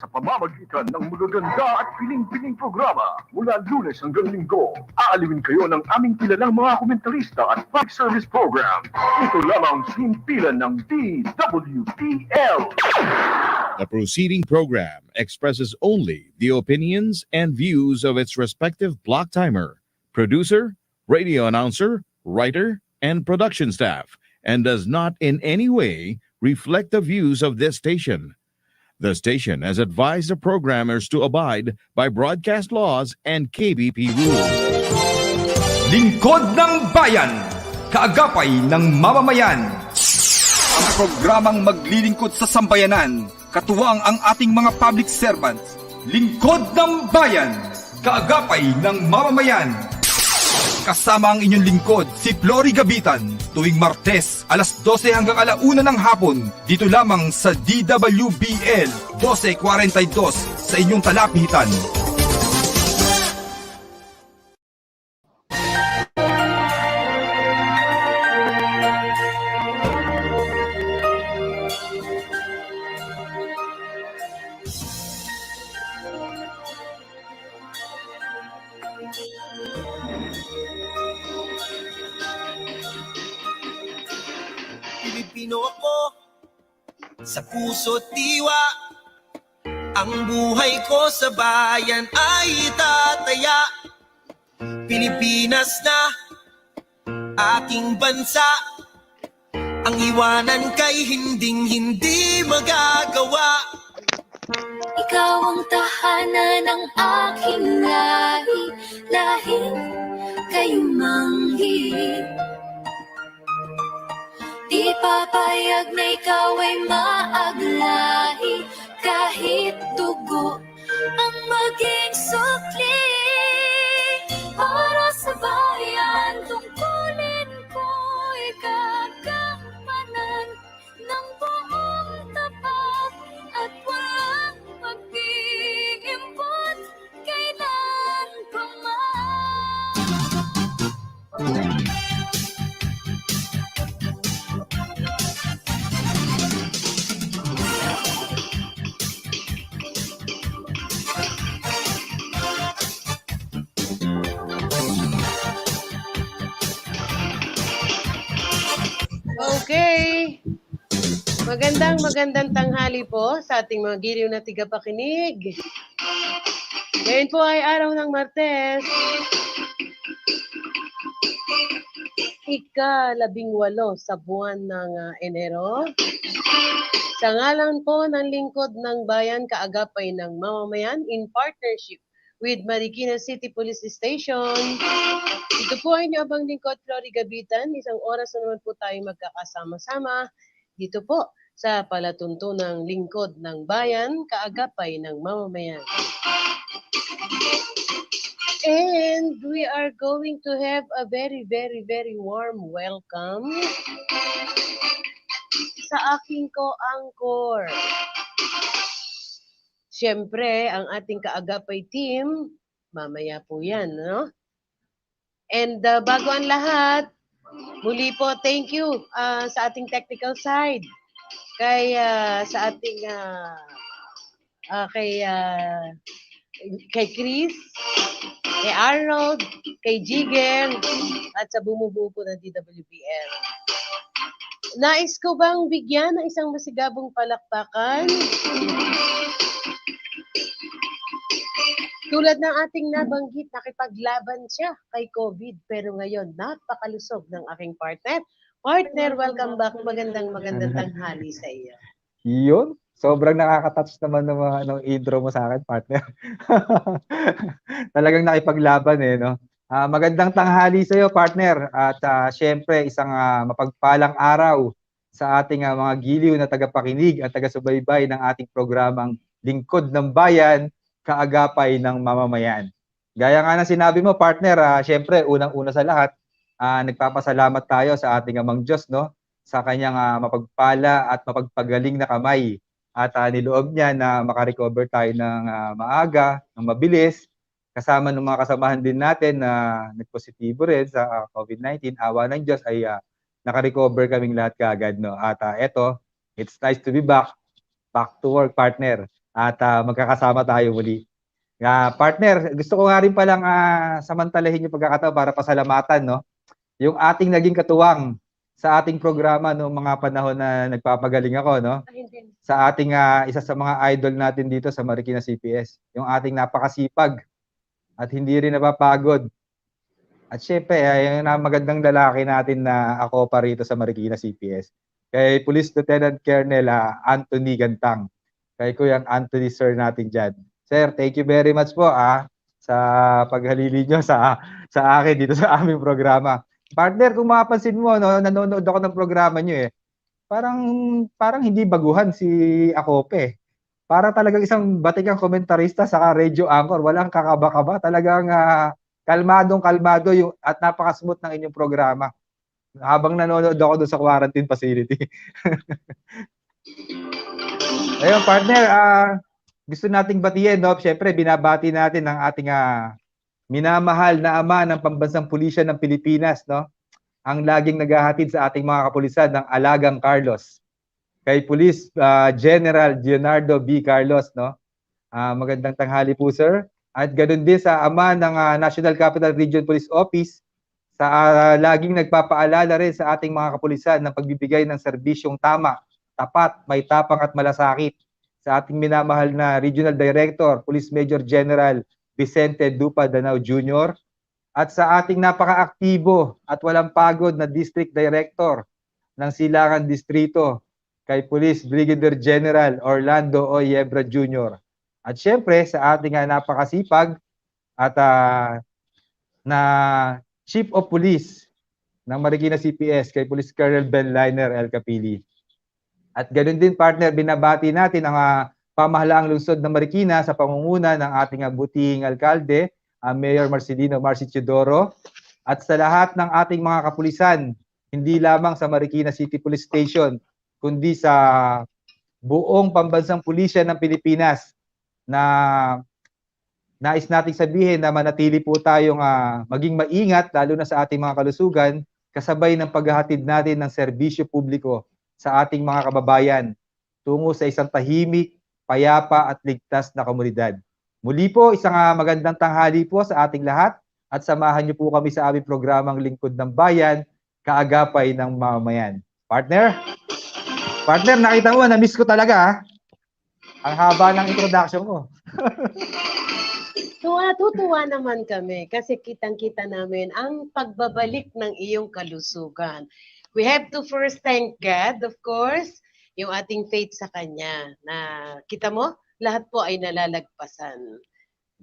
sa pamamagitan ng magaganda at piling-piling programa mula Lunes hanggang Linggo. Aalawin kayo ng aming kilalang mga komentarista at public service program. Ito lamang simpilan ng DWTL. The proceeding program expresses only the opinions and views of its respective block timer, producer, radio announcer, writer, and production staff, and does not in any way reflect the views of this station. The station has advised the programmers to abide by broadcast laws and KBP rules. Lingkod ng Bayan, kaagapay ng mamamayan. Ang programang maglilingkod sa sambayanan, katuwang ang ating mga public servants. Lingkod ng Bayan, kaagapay ng mamamayan. Kasama ang inyong lingkod, si Flory Gabitan, tuwing Martes, alas 12 hanggang alauna ng hapon, dito lamang sa DWBL 1242 sa inyong talapitan. Pilipino ako, sa puso't diwa. Ang buhay ko sa bayan ay itataya. Pilipinas na aking bansa. Ang iwanan kay hinding-hindi magagawa. Ikaw ang tahanan ng aking lahi, lahing kayo manghit. Di papayag na ikaw ay maaglahi, kahit dugo ang maging sukli. Para sa bayan, tungkulin ko'y gagampanan ng buong tapat at walang pag-iimpot kailan pa man. Okay. Magandang tanghali po sa ating mga giliw na tigapakinig. Ngayon po ay araw ng Martes. Ika-18 sa buwan ng Enero. Sa ngalan po ng Lingkod ng Bayan, kaagapay ng mamamayan in partnership with Marikina City Police Station. Ito po ay niabang lingkod, Flory Gabitan. Isang oras na naman po tayo magkakasama-sama dito po sa palatuntunang Lingkod ng Bayan, kaagapay ng mamamayan. And we are going to have a very, very, very warm welcome sa aking ko-angkor. Siyempre, ang ating kaagapay team, mamaya po yan, no? And bago ang lahat, muli po, thank you sa ating technical side. Sa ating, kay Chris, kay Arnold, kay Jigger, at sa bumubuo po ng DWBL. Nais ko bang bigyan ng isang masigabong palakpakan? Tulad ng ating nabanggit, nakipaglaban siya kay COVID. Pero ngayon, napakalusog ng aking partner. Partner, welcome back. Magandang tanghali sa iyo. Yun. Sobrang nakaka-touch naman ng intro mo sa akin, partner. Talagang nakipaglaban no? Magandang tanghali sa iyo, partner. At syempre, isang mapagpalang araw sa ating mga giliw na tagapakinig at taga-subaybay ng ating programang Lingkod ng Bayan, kaagapay ng mamamayan. Gaya nga ng sinabi mo, partner, syempre, unang-una sa lahat, nagpapasalamat tayo sa ating amang Diyos, no? Sa kanyang mapagpala at mapagpagaling na kamay. At niloob niya na makarecover tayo ng maaga, ng mabilis, kasama ng mga kasamahan din natin na nagpositibo rin sa COVID-19. Awa ng Diyos ay nakarecover kaming lahat kaagad, no? At eto, it's nice to be back to work, partner. at magkakasama tayo muli. Partner, gusto ko nga rin palang samantalahin yung pagkakataon para pasalamatan, no? Yung ating naging katuwang sa ating programa noong mga panahon na nagpapagaling ako, no? Sa ating isa sa mga idol natin dito sa Marikina CPS, yung ating napakasipag at hindi rin napapagod. At syempre, yung magandang lalaki natin na ako pa rito sa Marikina CPS, kay Police Lieutenant Colonel Anthony Gantang, kay Kuyang Anthony Sir natin dyan. Sir, thank you very much po sa paghalili nyo sa akin dito sa aming programa. Partner, kung mapapansin mo, no, nanonood ako ng programa nyo parang hindi baguhan si Akope. Para talagang isang batikang komentarista saka radio anchor, walang kakaba-kaba, talagang kalmadong-kalmado at napaka-smooth ng inyong programa habang nanonood ako doon sa quarantine facility. Ayun, partner, gusto nating batiin, no? Siyempre, binabati natin ang ating minamahal na ama ng pambansang pulisya ng Pilipinas, no? Ang laging naghahatid sa ating mga kapulisan ng Alagang Carlos. Kay Police General Leonardo B. Carlos, no? Magandang tanghali po, sir. At ganoon din sa ama ng National Capital Region Police Office sa laging nagpapaalala rin sa ating mga kapulisan ng pagbibigay ng serbisyong tama, tapat, may tapang at malasakit sa ating minamahal na Regional Director, Police Major General Vicente Dupa Danao Jr. at sa ating napaka-aktibo at walang pagod na District Director ng Silangan Distrito, kay Police Brigadier General Orlando O. Yebra Jr. At syempre sa ating napakasipag at na Chief of Police ng Marikina CPS, kay Police Colonel Ben Liner El Capili. At ganoon din, partner, binabati natin ang pamahalaang lungsod ng Marikina sa pangunguna ng ating butihing alkalde, Mayor Marcelino Marci Teodoro, at sa lahat ng ating mga kapulisan, hindi lamang sa Marikina City Police Station, kundi sa buong pambansang pulisya ng Pilipinas, na nais nating sabihin na manatili po tayong maging maingat, lalo na sa ating mga kalusugan, kasabay ng paghahatid natin ng serbisyo publiko sa ating mga kababayan tungo sa isang tahimik, payapa at ligtas na komunidad. Muli po, isang magandang tanghali po sa ating lahat at samahan niyo po kami sa aming programang Lingkod ng Bayan, Kaagapay ng Mamamayan. Partner, nakita mo, na-miss ko talaga. Ang haba ng introduction ko. Tutuwa naman kami kasi kitang-kita namin ang pagbabalik ng iyong kalusugan. We have to first thank God, of course, yung ating faith sa Kanya na kita mo, lahat po ay nalalagpasan.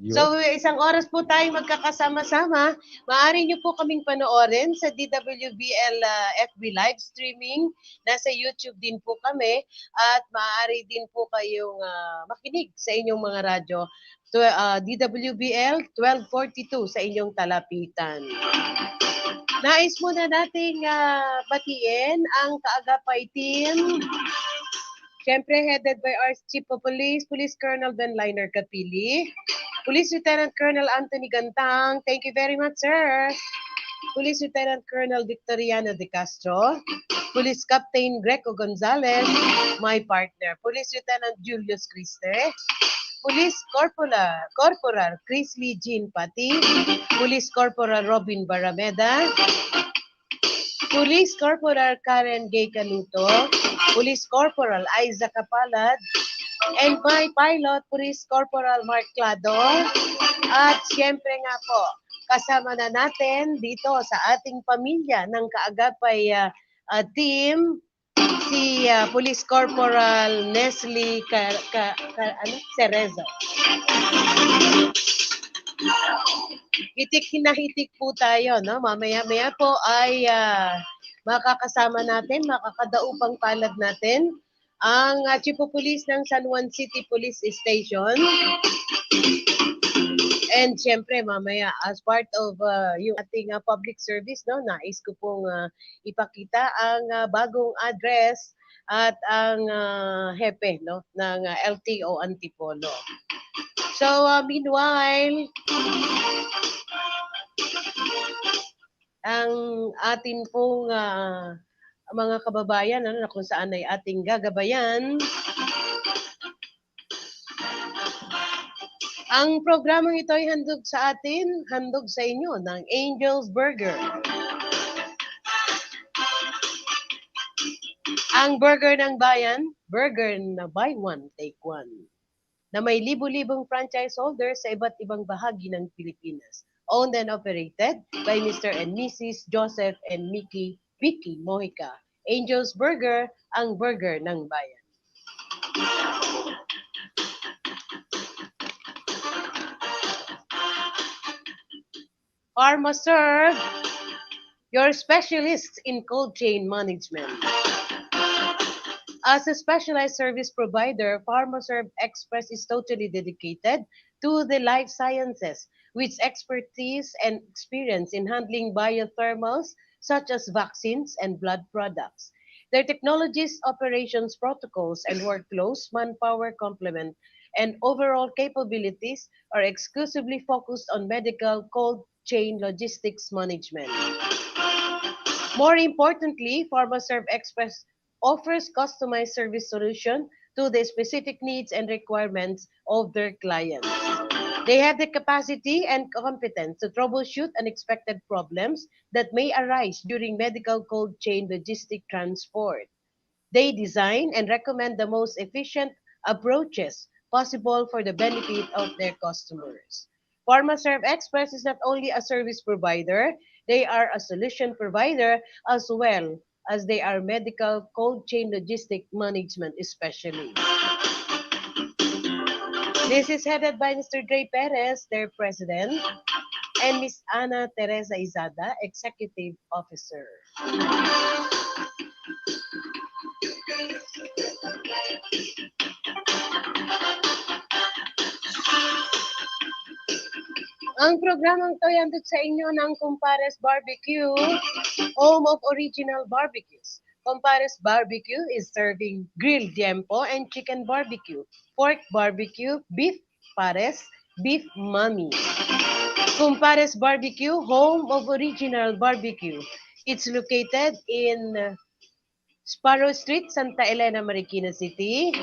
So, isang oras po tayo magkakasama-sama. Maaari nyo po kaming panoorin sa DWBL FB live streaming. Nasa YouTube din po kami. At maaari din po kayong makinig sa inyong mga radyo. DWBL 1242 sa inyong talapitan. Nais muna nating batiin ang Kaagapay team. Siyempre, headed by our Chief of Police, Police Colonel Ben Liner Capili. Police Lieutenant Colonel Anthony Gantang, thank you very much, sir. Police Lieutenant Colonel Victoriano De Castro. Police Captain Greco Gonzalez, my partner. Police Lieutenant Julius Criste. Police Corporal Chris Lee Jean Pati. Police Corporal Robin Barameda. Police Corporal Karen Gay Canuto. Police Corporal Aiza Kapalad. And my pilot, Police Corporal Mark Clado. At siyempre nga po, kasama na natin dito sa ating pamilya ng Kaagapay team, si Police Corporal Nestle Cerezo. Hitik-hinahitik po tayo, no? Mamaya-maya po ay makakasama natin, makakadaupang palad natin ang Chief of Police ng San Juan City Police Station. And syempre mamaya as part of yung ating public service, no, nais ko pong ipakita ang bagong address at ang hepe, no, ng LTO Antipolo. So meanwhile, ang atin pong mga kababayan, ano, na kung saan ay ating gagabayan, Ang programang ito ay handog sa inyo ng Angel's Burger. Ang burger ng bayan, burger na buy one, take one, na may libu-libong franchise holders sa iba't ibang bahagi ng Pilipinas. Owned and operated by Mr. and Mrs. Joseph and Vicky Mojica. Angel's Burger, ang burger ng bayan. PharmaServe, your specialists in cold chain management. As a specialized service provider, PharmaServe Express is totally dedicated to the life sciences, with expertise and experience in handling biothermals such as vaccines and blood products. Their technologies, operations protocols, and workflows, manpower complement, and overall capabilities are exclusively focused on medical cold chain logistics management. More importantly, PharmaServe Express offers customized service solution to the specific needs and requirements of their clients. They have the capacity and competence to troubleshoot unexpected problems that may arise during medical cold chain logistic transport. They design and recommend the most efficient approaches possible for the benefit of their customers. PharmaServe Express is not only a service provider, they are a solution provider as well as they are medical cold chain logistic management specialist. This is headed by Mr. Dre Perez, their president, and Ms. Ana Teresa Izada, executive officer. Ang programang to yandot sa inyo ng Compares Barbecue, home of original barbecues. Compares Barbecue is serving grilled tiempo and chicken barbecue, pork barbecue, beef pares, beef mami. Compares Barbecue, home of original barbecue. It's located in Sparrow Street, Santa Elena, Marikina City.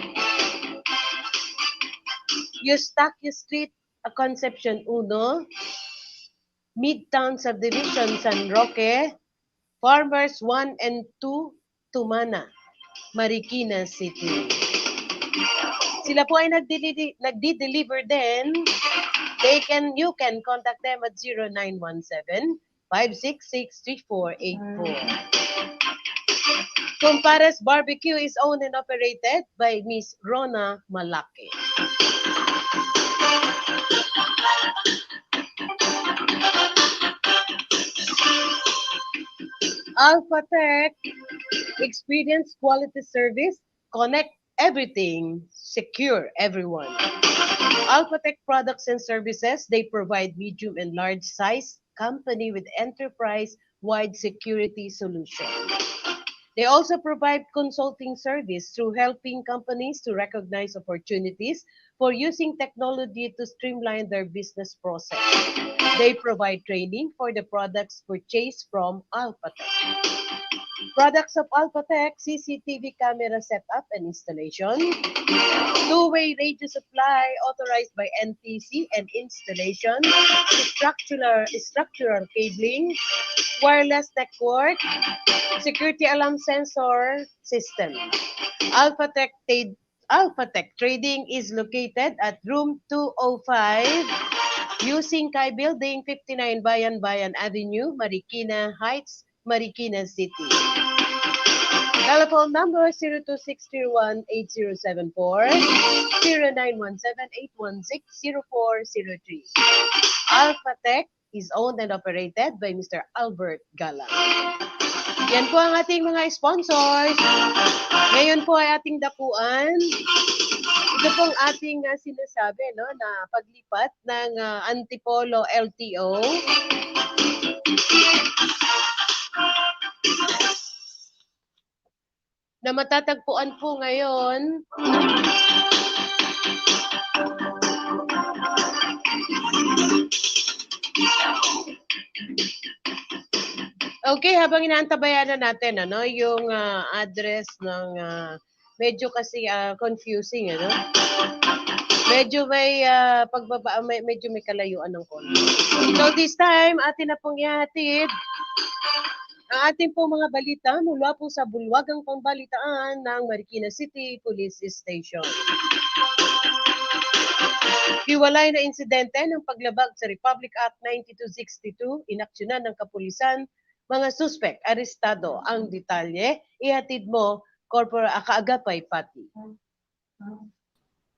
Eustaquio Street, Concepcion 1, Midtown Subdivision, San Roque, Farmers 1 and 2, Tumana, Marikina City. Sila po ay nagdi-deliver din. You can contact them at 0917-566-3484. Compares Barbecue is owned and operated by Miss Rona Malaki. Alphatech, experience quality service, connect everything, secure everyone. Alphatech products and services, they provide medium and large size company with enterprise-wide security solution. They also provide consulting service through helping companies to recognize opportunities for using technology to streamline their business process. They provide training for the products purchased from Alphatech. Products of Alphatech, CCTV camera setup and installation, two-way radio supply authorized by NTC and installation, structural cabling, wireless network, security alarm sensor system. Alphatech Trading is located at room 205, using Kai Building, 59 Bayan Avenue, Marikina Heights, Marikina City. Telephone number 02601-8074, 0917-816-0403. Alphatech is owned and operated by Mr. Albert Galang. Yan po ang ating mga sponsors. Ngayon po ay ating dapuan. Ito pong ating sinasabi, no, na paglipat ng Antipolo LTO. Na matatagpuan po ngayon okay, habang inaantabayan na natin yung address ng medyo kasi confusing, Medyo may medyo may kalayuan ng konti. So this time, atin na pong ihatid ang ating pong mga balita mula po sa bulwagang pambalitaan ng Marikina City Police Station. Hiwalay na insidente ng paglabag sa Republic Act 9262, inaksyonan ng kapulisan, mga suspek, arestado. Ang detalye, ihatid mo, Kaagapay Pati.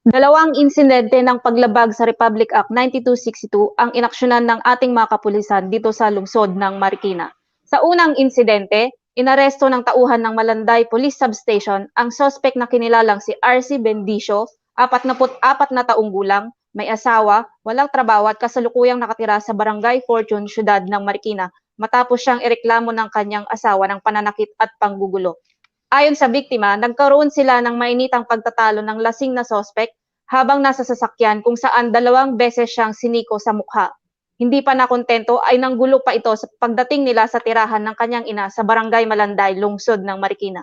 Dalawang insidente ng paglabag sa Republic Act 9262 ang inaksyonan ng ating mga kapulisan dito sa lungsod ng Marikina. Sa unang insidente, inaresto ng tauhan ng Malanday Police Substation ang suspect na kinilalang si RC Bendicio, 44 na taong gulang, may asawa, walang trabaho at kasalukuyang nakatira sa Barangay Fortune, Syudad ng Marikina matapos siyang ireklamo ng kanyang asawa ng pananakit at panggugulo. Ayon sa biktima, nagkaroon sila ng mainitang pagtatalo ng lasing na suspect habang nasa sasakyan kung saan 2 beses siyang siniko sa mukha. Hindi pa nakontento ay nanggulo pa ito sa pagdating nila sa tirahan ng kanyang ina sa Barangay Malanday, lungsod ng Marikina.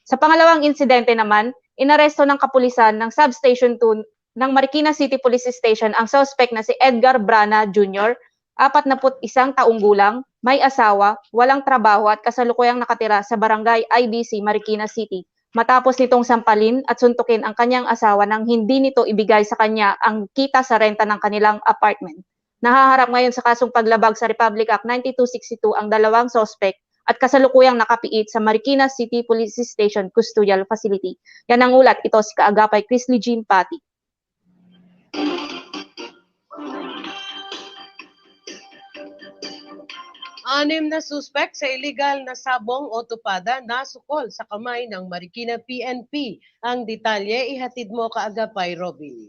Sa pangalawang insidente naman, inaresto ng kapulisan ng Substation 2 ng Marikina City Police Station ang suspect na si Edgar Brana Jr., 41 taong gulang, may asawa, walang trabaho at kasalukuyang nakatira sa Barangay IBC, Marikina City, matapos nitong sampalin at suntukin ang kanyang asawa nang hindi nito ibigay sa kanya ang kita sa renta ng kanilang apartment. Nahaharap ngayon sa kasong paglabag sa Republic Act 9262 ang dalawang suspect at kasalukuyang nakapiit sa Marikina City Police Station Custodial Facility. Yan ang ulat, ito si Kaagapay Chrisley Jean Pati. Anim na suspect sa illegal na sabong o tupada nasukol sa kamay ng Marikina PNP. Ang detalye, ihatid mo Kaagapay Robin.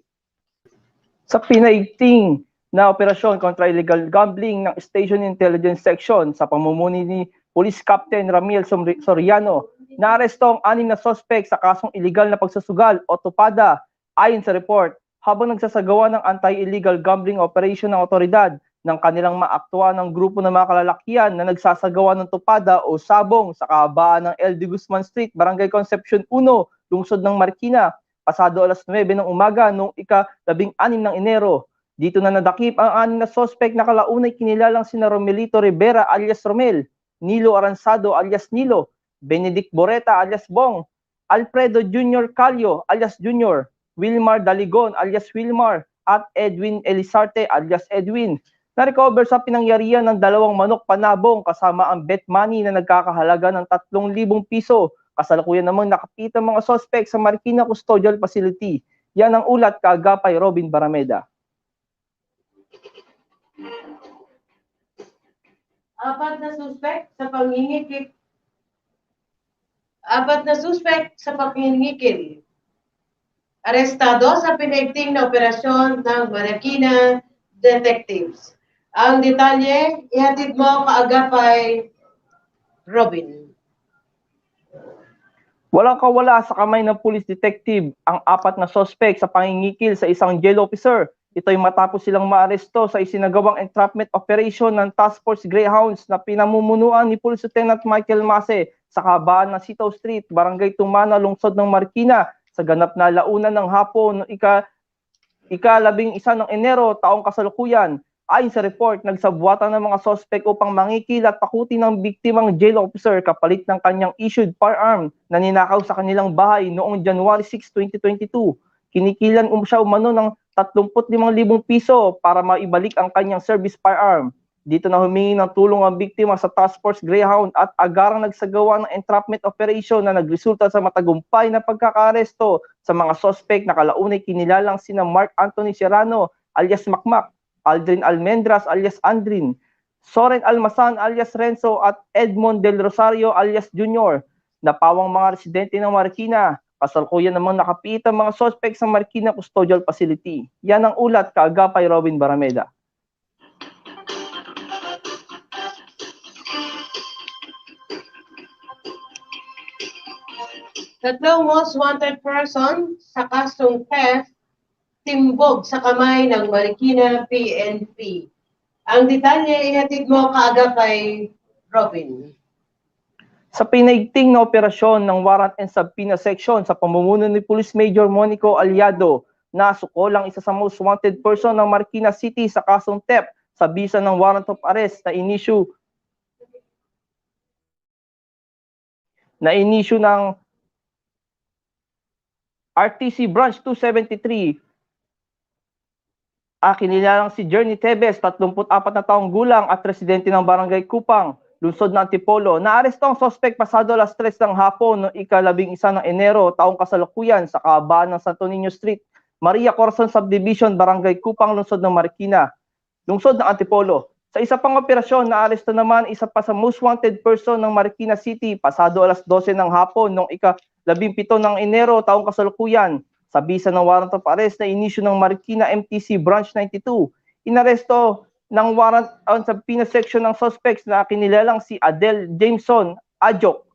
Sa pinaigting na operasyon kontra illegal gambling ng Station Intelligence Section sa pamumuno ni Police Captain Ramiel Soriano, naaresto ang 6 na suspect sa kasong illegal na pagsusugal o tupada ayon sa report habang nagsasagawa ng anti-illegal gambling operation ng otoridad ng kanilang maaktuwa ng grupo ng mga kalalakihan na nagsasagawa ng tupada o sabong sa kahabaan ng LD Guzman Street, Barangay Concepcion 1, lungsod ng Marikina, pasado alas 9 ng umaga noong ika-16 ng Enero. Dito na nadakip ang 6 na suspect na kalaunay kinilalang sina Romelito Rivera alias Romel, Nilo Aransado alias Nilo, Benedict Boreta alias Bong, Alfredo Jr. Calio alias Junior, Wilmar Daligon alias Wilmar, at Edwin Elizarte alias Edwin. Na-recover sa pinangyarihan ng 2 manok panabong kasama ang bet money na nagkakahalaga ng 3,000 piso. Kasalukuyan namang nakapita mga suspect sa Marikina Custodial Facility. Yan ang ulat, Kaagapay Robin Barameda. Apat na suspect sa pangingikil. Arestado sa pinaigting na operasyon ng Marikina Detectives. Ang detalye, ihatid mo Kaagapay Robin. Walang kawala sa kamay ng police detective ang 4 na suspect sa pangingikil sa isang jail officer. Ito'y matapos silang maaresto sa isinagawang entrapment operation ng Task Force Greyhounds na pinamumunuan ni Police Lieutenant Michael Mase sa kahabaan ng Sitaw Street, Barangay Tumana, lungsod ng Marikina sa ganap na launan ng hapon noong ika-11 ng Enero taong kasalukuyan. Ayon sa report, nagsabuatan ng mga suspect upang mangikil at takutin ng biktimang jail officer kapalit ng kanyang issued firearm na ninakaw sa kanilang bahay noong January 6, 2022. Kinikilan siya umano ng 35,000 piso para maibalik ang kanyang service firearm. Dito na humingi ng tulong ang biktima sa Task Force Greyhound at agarang nagsagawa ng entrapment operation na nagresulta sa matagumpay na pagkakaaresto sa mga suspect na kalaunay kinilalang sina Mark Anthony Serrano alias Makmak, Aldrin Almendras alias Andrin, Soren Almasan alias Renzo at Edmond Del Rosario alias Junior. Napawang mga residente ng Marikina. Kasalukuyan namang nakapiit ang mga suspect sa Marikina Custodial Facility. Yan ang ulat, Kaagapay Robin Barameda. Tatlong most wanted person sa kasong theft timbog sa kamay ng Marikina PNP. Ang detalye ihatid mo Kaagapay Robin. Sa pinaigting na operasyon ng Warrant and Subpoena Section sa pamumuno ni Police Major Monico Aliado, Nasukol ang isa sa most wanted person ng Marikina City sa kasong theft sa bisa ng warrant of arrest na inisyu ng RTC Branch 273. Kinilalang si Journey Tebes, 34 na taong gulang at residente ng Barangay Kupang, lungsod ng Antipolo. Naaresto ang suspect pasado alas 3 ng hapon noong ika-11 ng Enero, taong kasalukuyan sa kahabaan ng Santo Niño Street, Maria Corazon Subdivision, Barangay Kupang, lungsod ng Marikina, lungsod ng Antipolo. Sa isa pang operasyon, naaresto naman isa pa sa most wanted person ng Marikina City pasado alas 12 ng hapon noong ika-17 ng Enero, taong kasalukuyan, sa bisa ng warrant of arrest na inisyu ng Marikina MTC Branch 92. Inaresto ng warrant on subpoena section ng suspects na kinilalang si Adel Jameson Ajok,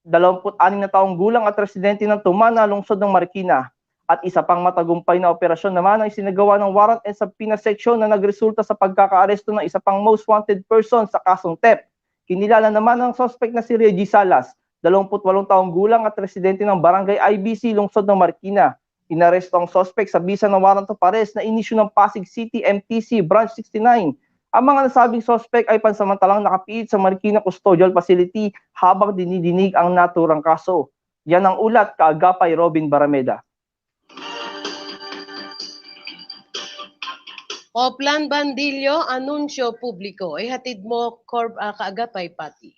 26 na taong gulang at residente ng Tumana, lungsod ng Marikina. At isa pang matagumpay na operasyon naman ang isinagawa ng warrant and subpoena section na nagresulta sa pagkakaaresto ng isa pang most wanted person sa kasong theft. Kinilala naman ang suspect na si Reggie Salas, 28 taong gulang at residente ng Barangay IBC, lungsod ng Marikina. Inaresto ang suspect sa bisa ng warrant of arrest na inisyu ng Pasig City MTC Branch 69. Ang mga nasabing suspect ay pansamantalang nakapiit sa Marikina Custodial Facility habang dinidinig ang naturang kaso. Yan ang ulat, kaagapay Robin Barameda. Oplan Bandilyo, anunsyo publiko. Hatid mo, kaagapay Pati.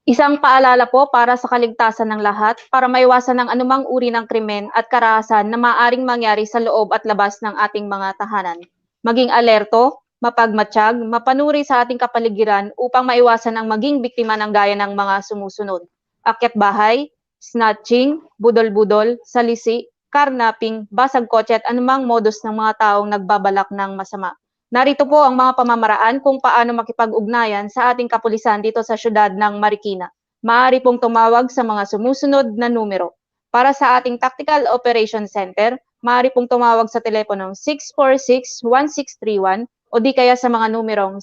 Isang paalala po para sa kaligtasan ng lahat para maiwasan ng anumang uri ng krimen at karahasan na maaaring mangyari sa loob at labas ng ating mga tahanan. Maging alerto, mapagmatsyag, mapanuri sa ating kapaligiran upang maiwasan ang maging biktima ng gaya ng mga sumusunod. Akyat bahay, snatching, budol-budol, salisi, karnaping, basag kotse at anumang modus ng mga taong nagbabalak ng masama. Narito po ang mga pamamaraan kung paano makipag-ugnayan sa ating kapulisan dito sa syudad ng Marikina. Maaari pong tumawag sa mga sumusunod na numero. Para sa ating Tactical Operations Center, maaari pong tumawag sa teleponong 646-1631 o di kaya sa mga numerong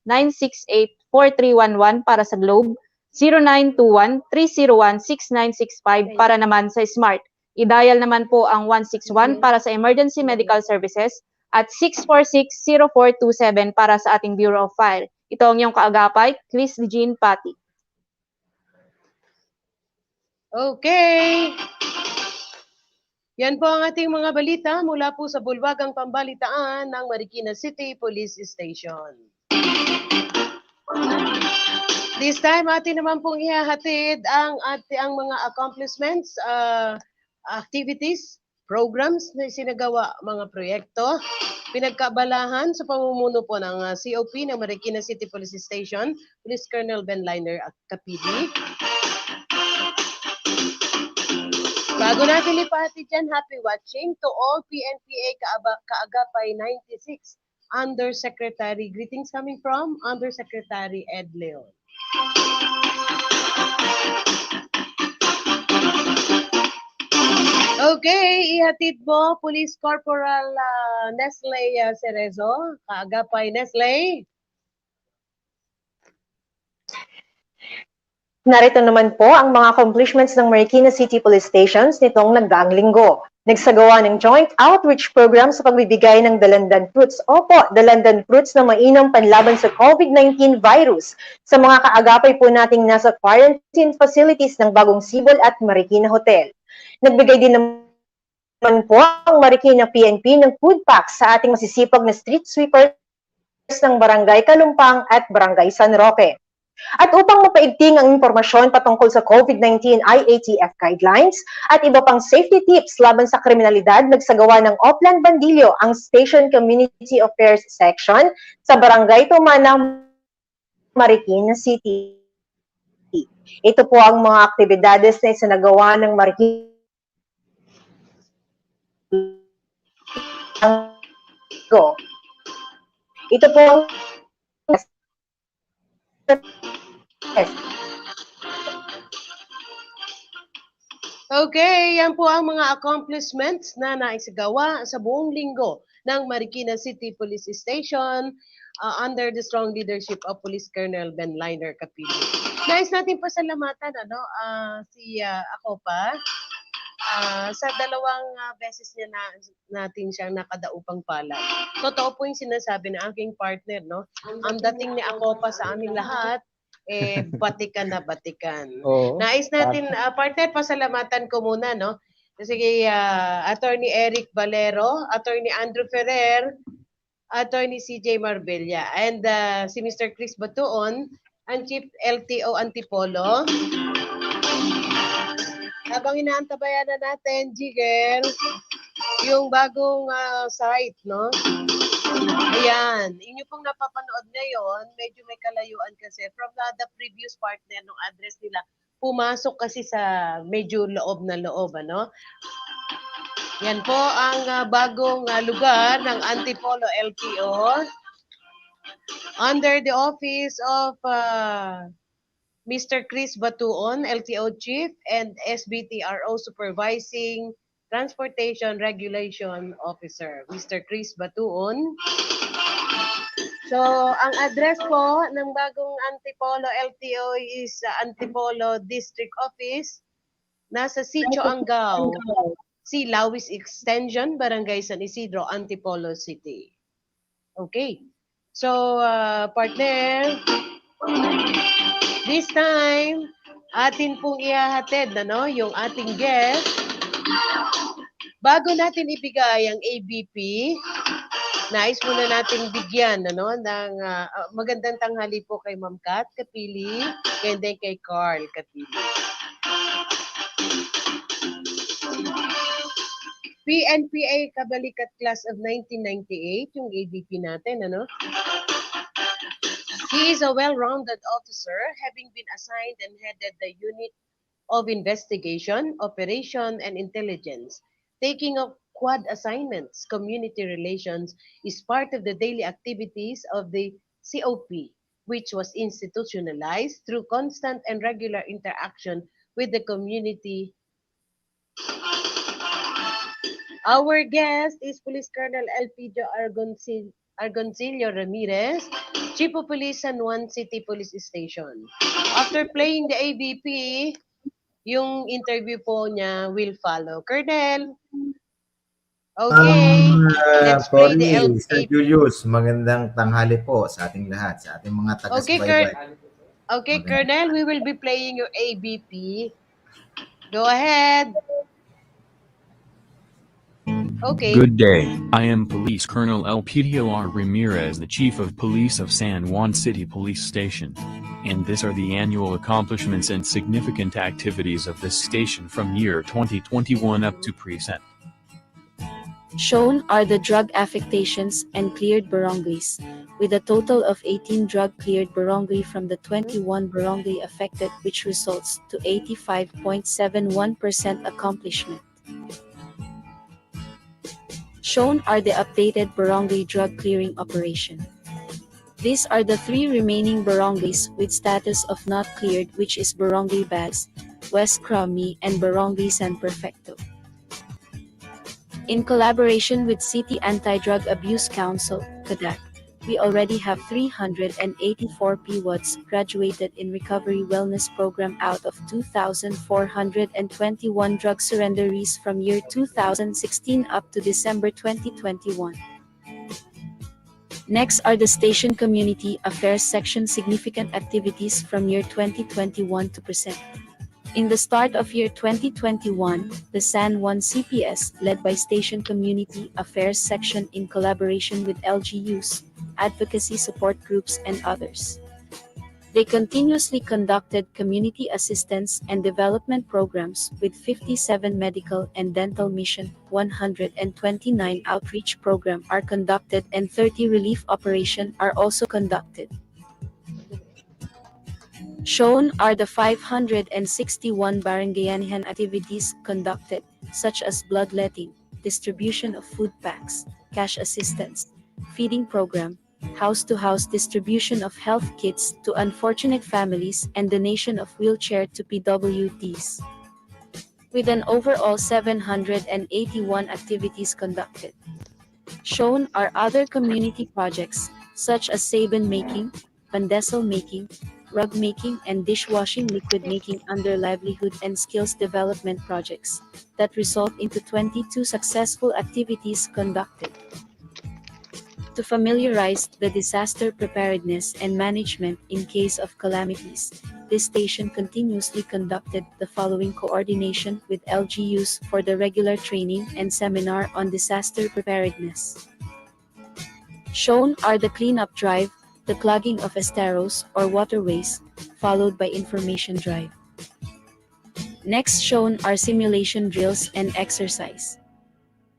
0927-968-4311 para sa Globe, 0921-301-6965 para naman sa Smart. I-dial naman po ang 161 para sa Emergency Medical Services at 646-0427 para sa ating Bureau of Fire. Ito ang iyong kaagapay, Chris Jean Pati. Okay. Yan po ang ating mga balita mula po sa bulwagang pambalitaan ng Marikina City Police Station. This time, atin naman pong ihahatid ang mga accomplishments, activities, programs na isinagawa, mga proyekto, pinagkabalahan sa pamumuno po ng COP ng Marikina City Police Station, Police Colonel Ben Liner at Kapidi. Bago natin ipahati dyan, happy watching to all PNPA Kaagapay 96 Undersecretary. Greetings coming from Undersecretary Ed Leon. Okay, ihatid mo Police Corporal Nestle Cerezo, Kaagapay Nestle. Narito naman po ang mga accomplishments ng Marikina City Police Stations nitong nagdaang linggo. Nagsagawa ng joint outreach program sa pagbibigay ng dalandan fruits. Opo, dalandan fruits na mainam panlaban sa COVID-19 virus sa mga kaagapay po nating nasa quarantine facilities ng Bagong Sibol at Marikina Hotel. Nagbigay din naman po ang Marikina PNP ng food packs sa ating masisipag na street sweepers ng Barangay Kalumpang at Barangay San Roque. At upang mapaigting ang impormasyon patungkol sa COVID-19 IATF guidelines at iba pang safety tips laban sa kriminalidad, nagsagawa ng Oplan Bandilyo ang Station Community Affairs Section sa Barangay Tumana, Marikina City. Ito po ang mga aktibidades na isinagawa ng Marikina. Ito po ang Okay, yan po ang mga accomplishments na naisagawa sa buong linggo ng Marikina City Police Station under the strong leadership of Police Colonel Ben Liner Capili. Nais natin pasalamatan ako pa sa dalawang beses niya natin siyang nakadaupang palad. Totoo po yung sinasabi ng aking partner, no? Ang dating ni Akopa sa aming lahat, batikan na batikan. Oo. Nais natin, partner, pasalamatan ko muna, no? Sige, Attorney Eric Valero, Attorney Andrew Ferrer, Attorney CJ Marbella, and si Mr. Chris Batuon, ang Chief LTO Antipolo. Habang inaantabayan na natin, Jigger, yung bagong site, no? Ayan, inyo pong napapanood ngayon, medyo may kalayuan kasi from the previous partner ng address nila, pumasok kasi sa medyo loob na loob, ano? Yan po ang bagong lugar ng Antipolo LTO under the office of Mr. Chris Batuon, LTO Chief, and SBTRO Supervising Transportation Regulation Officer, Mr. Chris Batuon. So, ang address po ng bagong Antipolo LTO is Antipolo District Office, nasa Sitio Anggao, si Lawis Extension, Barangay San Isidro, Antipolo City. Okay. So, partner, this time, atin pong ihahatid, ano, yung ating guest. Bago natin ibigay ang ABP, nais muna nating bigyan, ano, ng magandang tanghali po kay Ma'am Kat Kapili, and then kay Carl Kapili. PNPA Kabalikat Class of 1998, yung ABP natin, ano? He is a well-rounded officer, having been assigned and headed the Unit of Investigation, Operation, and Intelligence. Taking up quad assignments, community relations is part of the daily activities of the COP, which was institutionalized through constant and regular interaction with the community. Our guest is Police Colonel Elpidio Argoncillo Ramirez, Chief of Police San Juan City Police Station. After playing the ABP, yung interview po niya will follow. Colonel, okay, let's play the Sorry, Sir ABP. Julius, magandang tanghali po sa ating lahat, sa ating mga taga-subaybay. Okay, Colonel, we will be playing your ABP. Go ahead. Okay. Good day, I am Police Colonel Elpidio R. Ramirez, the Chief of Police of San Juan City Police Station. And these are the annual accomplishments and significant activities of this station from year 2021 up to present. Shown are the drug affectations and cleared barangays, with a total of 18 drug-cleared barangay from the 21 barangay affected, which results to 85.71% accomplishment. Shown are the updated barangay drug clearing operation. These are the 3 remaining barangays with status of not cleared, which is Barangay Baz, West Crami, and Barangay San Perfecto. In collaboration with City Anti-Drug Abuse Council, CADAC, we already have 384 PWADs graduated in Recovery Wellness Program out of 2,421 drug surrenderies from year 2016 up to December 2021. Next are the Station Community Affairs Section significant activities from year 2021 to present. In the start of year 2021, the San Juan CPS, led by Station Community Affairs Section in collaboration with LGUs, advocacy support groups, and others. They continuously conducted community assistance and development programs with 57 medical and dental mission, 129 outreach program are conducted, and 30 relief operation are also conducted. Shown are the 561 barangayanihan activities conducted, such as bloodletting, distribution of food packs, cash assistance, feeding program, house-to-house distribution of health kits to unfortunate families, and donation of wheelchair to PWDs. With an overall 781 activities conducted. Shown are other community projects, such as sabon making, pandesal making, rug making, and dishwashing liquid making under livelihood and skills development projects that result into 22 successful activities conducted. To familiarize the disaster preparedness and management in case of calamities, this station continuously conducted the following coordination with LGUs for the regular training and seminar on disaster preparedness. Shown are the cleanup drive, the clogging of esteros or waterways, followed by information drive. Next shown are simulation drills and exercise.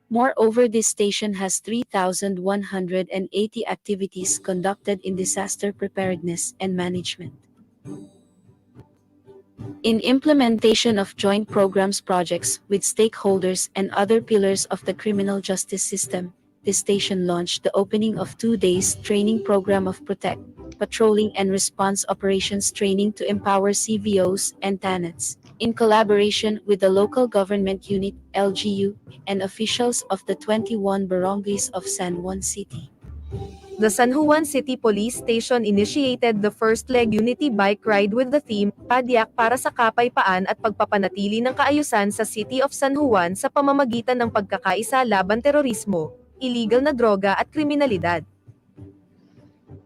Moreover, this station has 3,180 activities conducted in disaster preparedness and management. In implementation of joint programs projects with stakeholders and other pillars of the criminal justice system, this station launched the opening of 2 days training program of Protect, Patrolling and Response Operations training to empower CVOs and TANETs, in collaboration with the local government unit, LGU, and officials of the 21 barangays of San Juan City. The San Juan City Police Station initiated the first leg unity bike ride with the theme, Padyak para sa kapayapaan at pagpapanatili ng kaayusan sa City of San Juan sa pamamagitan ng pagkakaisa laban terorismo, illegal na droga at kriminalidad.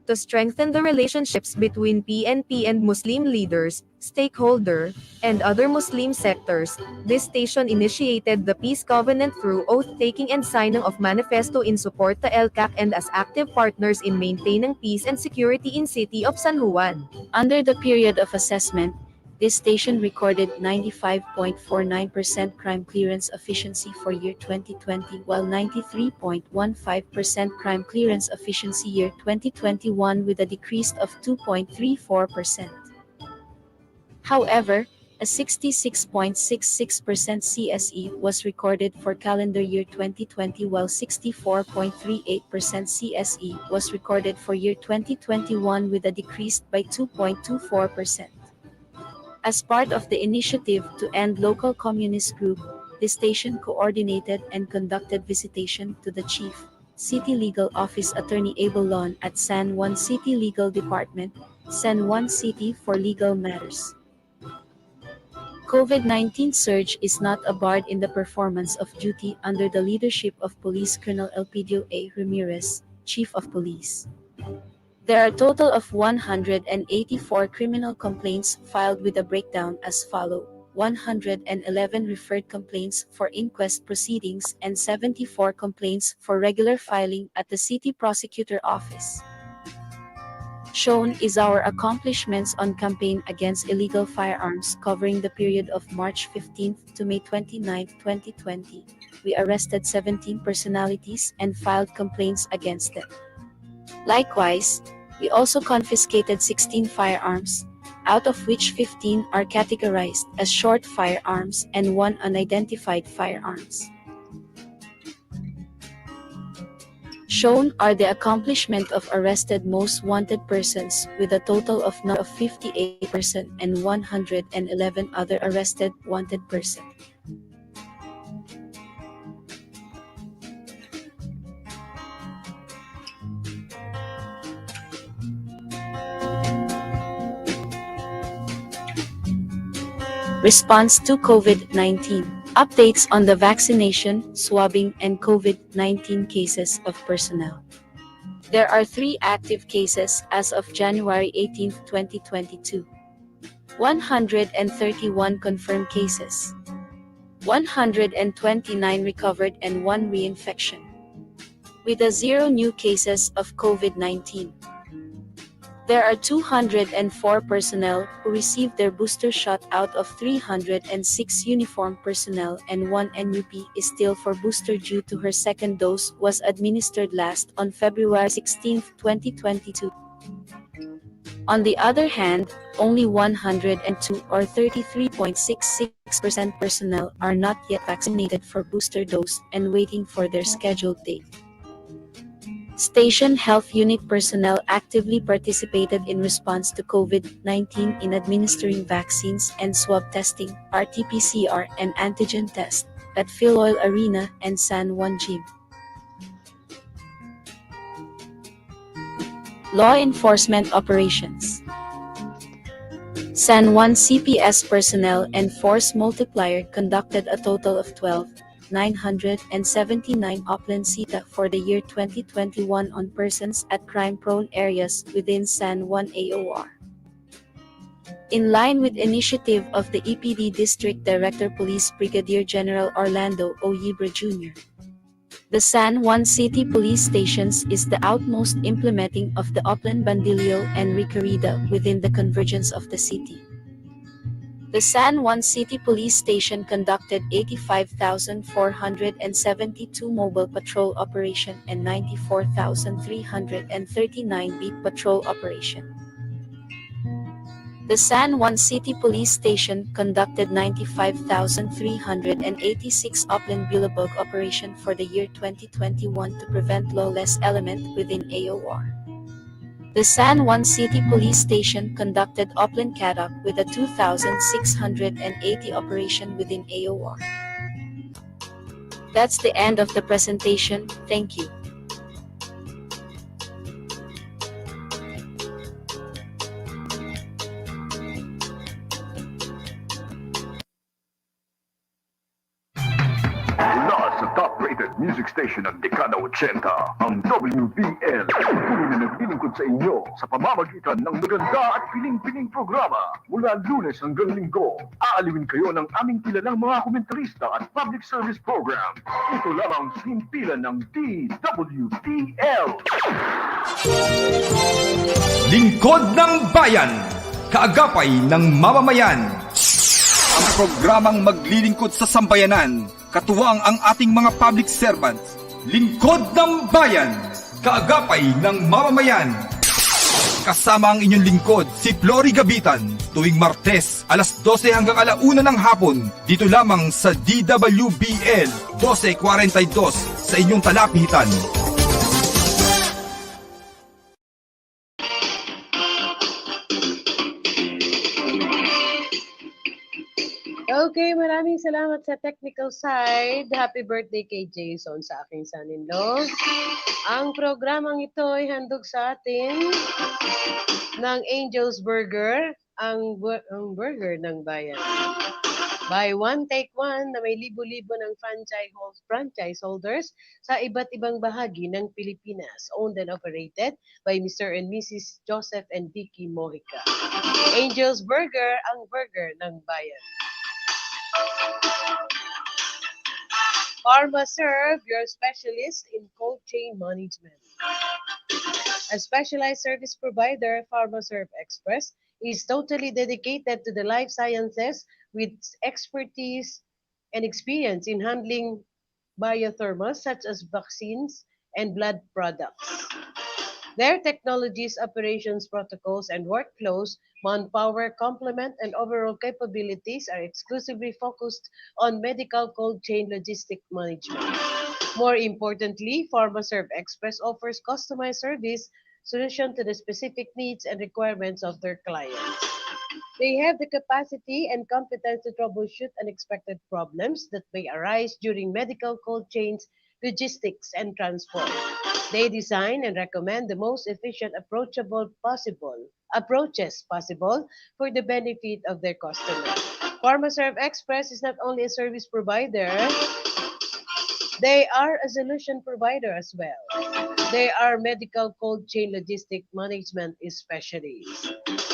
To strengthen the relationships between PNP and Muslim leaders, stakeholder, and other Muslim sectors, this station initiated the Peace Covenant through oath-taking and signing of manifesto in support to LCAC and as active partners in maintaining peace and security in City of San Juan. Under the period of assessment, this station recorded 95.49% crime clearance efficiency for year 2020, while 93.15% crime clearance efficiency year 2021 with a decrease of 2.34%. However, a 66.66% CSE was recorded for calendar year 2020, while 64.38% CSE was recorded for year 2021 with a decrease by 2.24%. As part of the initiative to end local communist group, the station coordinated and conducted visitation to the Chief, City Legal Office Attorney Abel Lon at San Juan City Legal Department, San Juan City for legal matters. COVID-19 surge is not a bar in the performance of duty under the leadership of Police Colonel Elpidio A. Ramirez, Chief of Police. There are a total of 184 criminal complaints filed with a breakdown as follows: 111 referred complaints for inquest proceedings and 74 complaints for regular filing at the City Prosecutor Office. Shown is our accomplishments on campaign against illegal firearms covering the period of March 15th to May 29th, 2020. We arrested 17 personalities and filed complaints against them. Likewise, we also confiscated 16 firearms, out of which 15 are categorized as short firearms and 1 unidentified firearms. Shown are the accomplishment of arrested most wanted persons with a total of 58 persons and 111 other arrested wanted persons. Response to COVID-19. Updates on the vaccination, swabbing, and COVID-19 cases of personnel. There are 3 active cases as of January 18, 2022. 131 confirmed cases. 129 recovered and 1 reinfection. With 0 new cases of COVID-19. There are 204 personnel who received their booster shot out of 306 uniformed personnel, and 1 NUP is still for booster due to her second dose was administered last on February 16, 2022. On the other hand, only 102 or 33.66% personnel are not yet vaccinated for booster dose and waiting for their scheduled date. Station Health Unit personnel actively participated in response to COVID-19 in administering vaccines and swab testing, RT-PCR and antigen test at Philoil Arena and San Juan Gym. Law enforcement operations. San Juan CPS personnel and force multiplier conducted a total of 12,979 Upland CITA for the year 2021 on persons at crime-prone areas within San Juan AOR. In line with initiative of the EPD District Director Police Brigadier General Orlando O. Yebra Jr., the San Juan City Police Stations is the outmost implementing of the Upland Bandilio and Recarida within the convergence of the city. The San Juan City Police Station conducted 85,472 mobile patrol operation and 94,339 beat patrol operation. The San Juan City Police Station conducted 95,386 Upland Bilibog operation for the year 2021 to prevent lawless element within AOR. The San Juan City Police Station conducted Upland Kadak with a 2,680 operation within AOR. That's the end of the presentation. Thank you. Mula sa top-rated music station ng Dekada 80, ang WBL. Puro na naglilingkod sa inyo sa pamamagitan ng maganda at piling-piling programa. Mula Lunes hanggang Linggo, aaliwin kayo ng aming kilalang mga komentarista at public service program. Ito lamang simpilan ng DWBL. Lingkod ng Bayan, kaagapay ng mamamayan. Ang programang maglilingkod sa sambayanan, katuwang ang ating mga public servants. Lingkod ng Bayan, kaagapay ng mamamayan. Kasama ang inyong lingkod, si Flory Gabitan, tuwing Martes, alas 12 hanggang alauna ng hapon, dito lamang sa DWBL 1242 sa inyong talapitan. Okay, maraming salamat sa technical side. Happy birthday kay Jason sa aking son-in-law. Ang programang ito ay handog sa atin ng Angel's Burger, ang burger ng bayan. Buy one, take one na may libo-libo ng franchise holders sa iba't ibang bahagi ng Pilipinas. Owned and operated by Mr. and Mrs. Joseph and Vicky Mojica. Angel's Burger, ang burger ng bayan. PharmaServe, your specialist in cold chain management. A specialized service provider, PharmaServe Express, is totally dedicated to the life sciences with expertise and experience in handling biothermals such as vaccines and blood products. Their technologies, operations protocols, and workflows, manpower, complement, and overall capabilities are exclusively focused on medical cold chain logistic management. More importantly, PharmaServe Express offers customized service solution to the specific needs and requirements of their clients. They have the capacity and competence to troubleshoot unexpected problems that may arise during medical cold chains, logistics, and transport. They design and recommend the most efficient approaches possible for the benefit of their customers. PharmaServe Express is not only a service provider, they are a solution provider as well. They are medical cold chain logistic management specialists.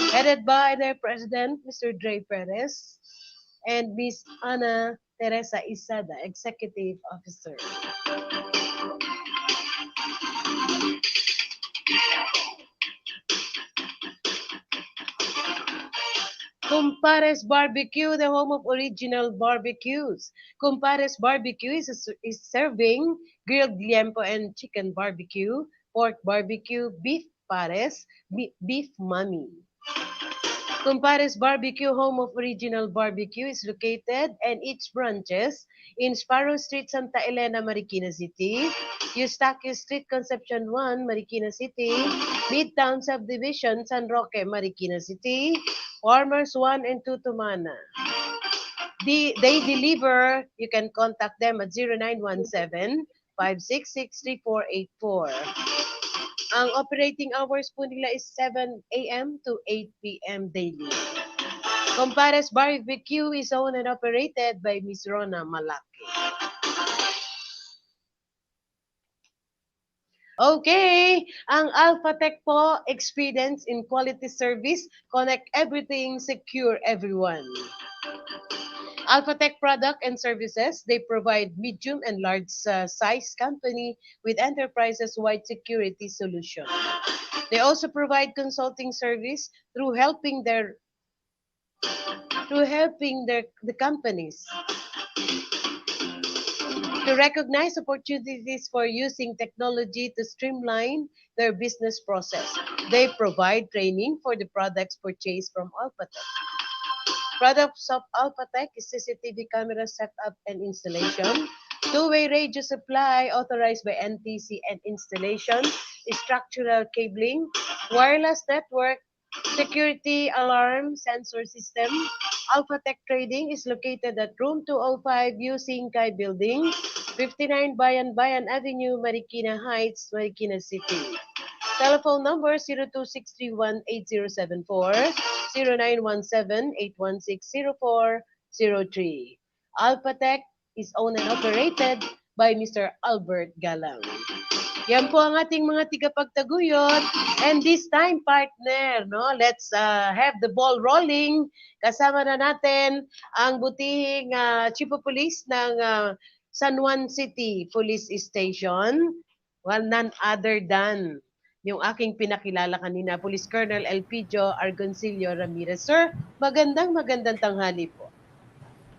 Headed by their president, Mr. Dre Perez, and Ms. Ana Teresa Isada, Executive Officer. Compares Barbecue, the home of original barbecues. Compares Barbecue is serving grilled liempo and chicken barbecue, pork barbecue, beef pares, beef mami. Compares Barbecue, home of original barbecue, is located and its branches in Sparrow Street, Santa Elena, Marikina City, Eustaquio Street, Concepcion 1, Marikina City, Midtown Subdivision, San Roque, Marikina City, Farmers 1 and 2 Tumana. They deliver. You can contact them at 0917-566-3484. Ang operating hours po nila is 7 a.m. to 8 p.m. daily. Compares Barbecue is owned and operated by Miss Rona Malaki. Okay, ang Alphatech po, experience in quality service, connect everything, secure everyone. Alphatech product and services, they provide medium and large size company with enterprises-wide security solution. They also provide consulting service through helping the companies to recognize opportunities for using technology to streamline their business process. They provide training for the products purchased from Alphatech. Products of Alphatech is CCTV camera setup and installation, two-way radio supply authorized by NTC and installation, structural cabling, wireless network, security alarm sensor system. Alphatech Trading is located at room 205 Using Kai Building, 59 Bayan Avenue, Marikina Heights, Marikina City. Telephone number 026318074, 0917-816-0403. Alphatech is owned and operated by Mr. Albert Galang. Yan po ang ating mga tigapagtaguyod. And this time, partner, no? Let's have the ball rolling. Kasama na natin ang butihing Chief of Police ng San Juan City Police Station. Well, none other than yung aking pinakilala kanina, Police Colonel Elpidio Argoncillo Ramirez. Sir, magandang tanghali po.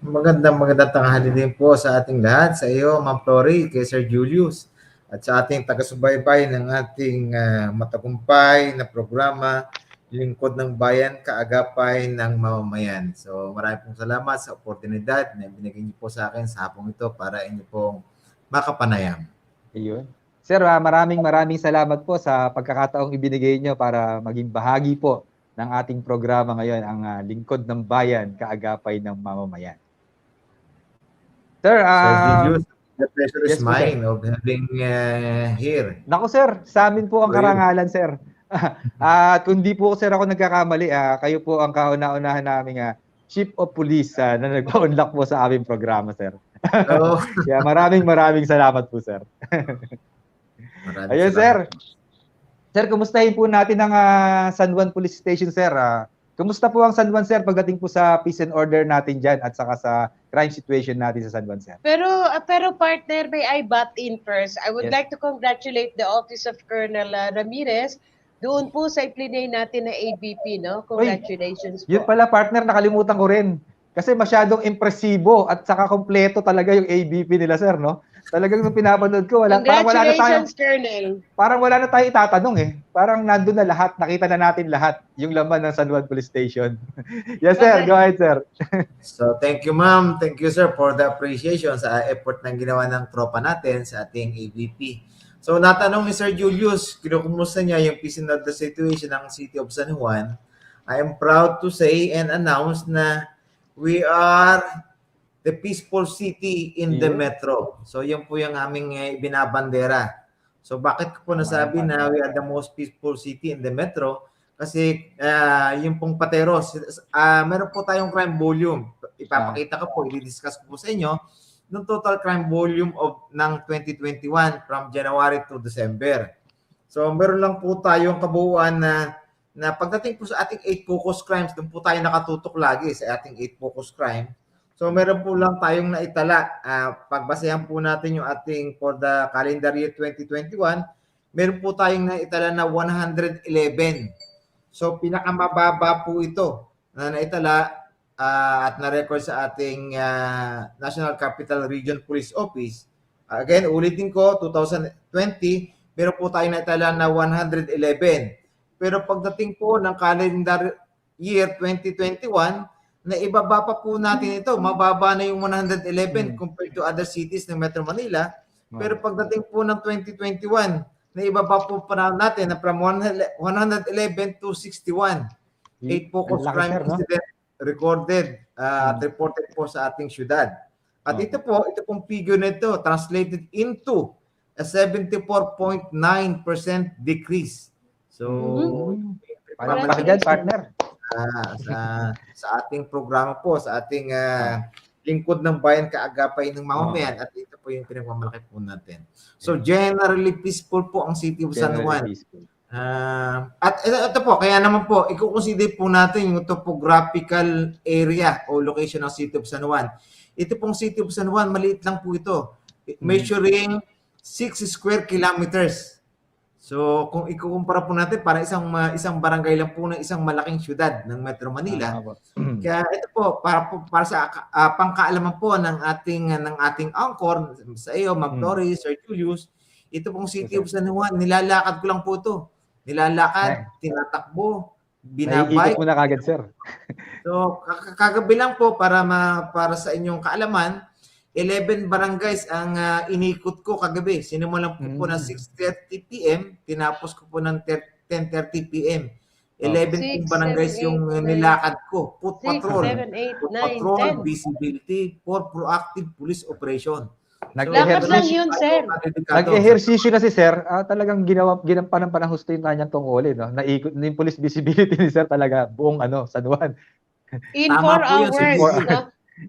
Magandang tanghali din po sa ating lahat, sa iyo, Ma'am Flory, kay Sir Julius, at sa ating taga-subaybay ng ating matagumpay na programa, Lingkod ng Bayan, Kaagapay ng Mamamayan. So maraming pong salamat sa oportunidad na binigay niyo po sa akin sa hapong ito para inyo pong makapanayam. Ayun. Sir, maraming salamat po sa pagkakataong ibinigay niyo para maging bahagi po ng ating programa ngayon, ang Lingkod ng Bayan, Kaagapay ng Mamamayan. Sir, the pleasure is mine of having here. Naku sir, sa amin po ang karangalan, sir. At kung di po sir ako nagkakamali, kayo po ang kauna-unahan naming Chief of Police na nagpa-unlock po sa aming programa, sir. Oh. Kaya maraming salamat po, sir. Ayun, sir. Sir, kumustahin po natin ang San Juan Police Station, sir. Kumusta po ang San Juan, sir, pagdating po sa peace and order natin dyan at saka sa crime situation natin sa San Juan, sir? Pero partner, may I butt in first? I would like to congratulate the Office of Colonel Ramirez doon po sa iplinay natin na ABP, no? Congratulations po. Yun pala, partner, nakalimutan ko rin. Kasi masyadong impresibo at saka kompleto talaga yung ABP nila, sir, no? Talagang nung pinapanood ko, Congratulations, Colonel. Parang wala na tayong itatanong eh. Parang nandun na lahat, nakita na natin lahat yung laman ng San Juan Police Station. Yes, sir. Go ahead, sir. So, thank you, ma'am. Thank you, sir, for the appreciation sa effort ng ginawa ng tropa natin sa ating ABP. So, natanong ni Sir Julius, kinukumusta niya yung peace and order situation ng City of San Juan. I am proud to say and announce na we are the peaceful city in the metro. So, yun po yung aming binabandera. So, bakit ko po nasabi na we are the most peaceful city in the metro? Kasi yung pong Pateros, meron po tayong crime volume. Ipapakita ko po, i-discuss ko po sa inyo, ng total crime volume ng 2021 from January to December. So, meron lang po tayong kabuuan na pagdating po sa ating 8 focus crimes, doon po tayo nakatutok lagi sa ating 8 focus crime. So meron po lang tayong naitala. Pagbasehan po natin yung ating for the calendar year 2021, meron po tayong naitala na 111. So pinakamababa po ito na naitala at na-record sa ating National Capital Region Police Office. Again, ulitin ko, 2020, meron po tayong naitala na 111. Pero pagdating po ng calendar year 2021, na ibaba pa po natin ito. Mababa na yung 111 compared to other cities ng Metro Manila. Pero pagdating po ng 2021, na ibaba po pa natin na from 111 to 61. 8 focus crime incident recorded at reported po sa ating syudad. At ito pong figure nito translated into a 74.9% decrease. So, malaki dyan, partner. sa ating programa po, sa ating lingkod ng bayan kaagapay ng mamamayan at ito po yung pinagmamalaki po natin. So generally peaceful po ang City of San Juan. At ito po, kaya naman po, i-consider po natin yung topographical area o location ng City of San Juan. Ito pong City of San Juan, maliit lang po ito. Measuring 6 square kilometers. So, kung ikukumpara po natin, para isang barangay lang po ng isang malaking syudad ng Metro Manila. Kaya ito po, para sa pangkaalaman po ng ating angkor, sa iyo, Ma'am Doris, Sir Julius, ito pong City of San Juan, nilalakad ko lang po ito. Nilalakad, tinatakbo, binabike. Naiikot mo na kagad, sir. So, kagabi lang po para sa inyong kaalaman, 11 barangays ang inikot ko kagabi. Sinimulan po ng 6:30 p.m. Tinapos ko po ng 10:30 p.m. 11 barangays yung nilakad ko. Foot patrol, visibility for proactive police operation. Lakad lang yun, sir. Nag-ehersisyo na si sir. Talagang ginampanan pa ng husto yung kanyang tungkulin. No? Naikot yung police visibility ni sir talaga buong San Juan. In 4 hours.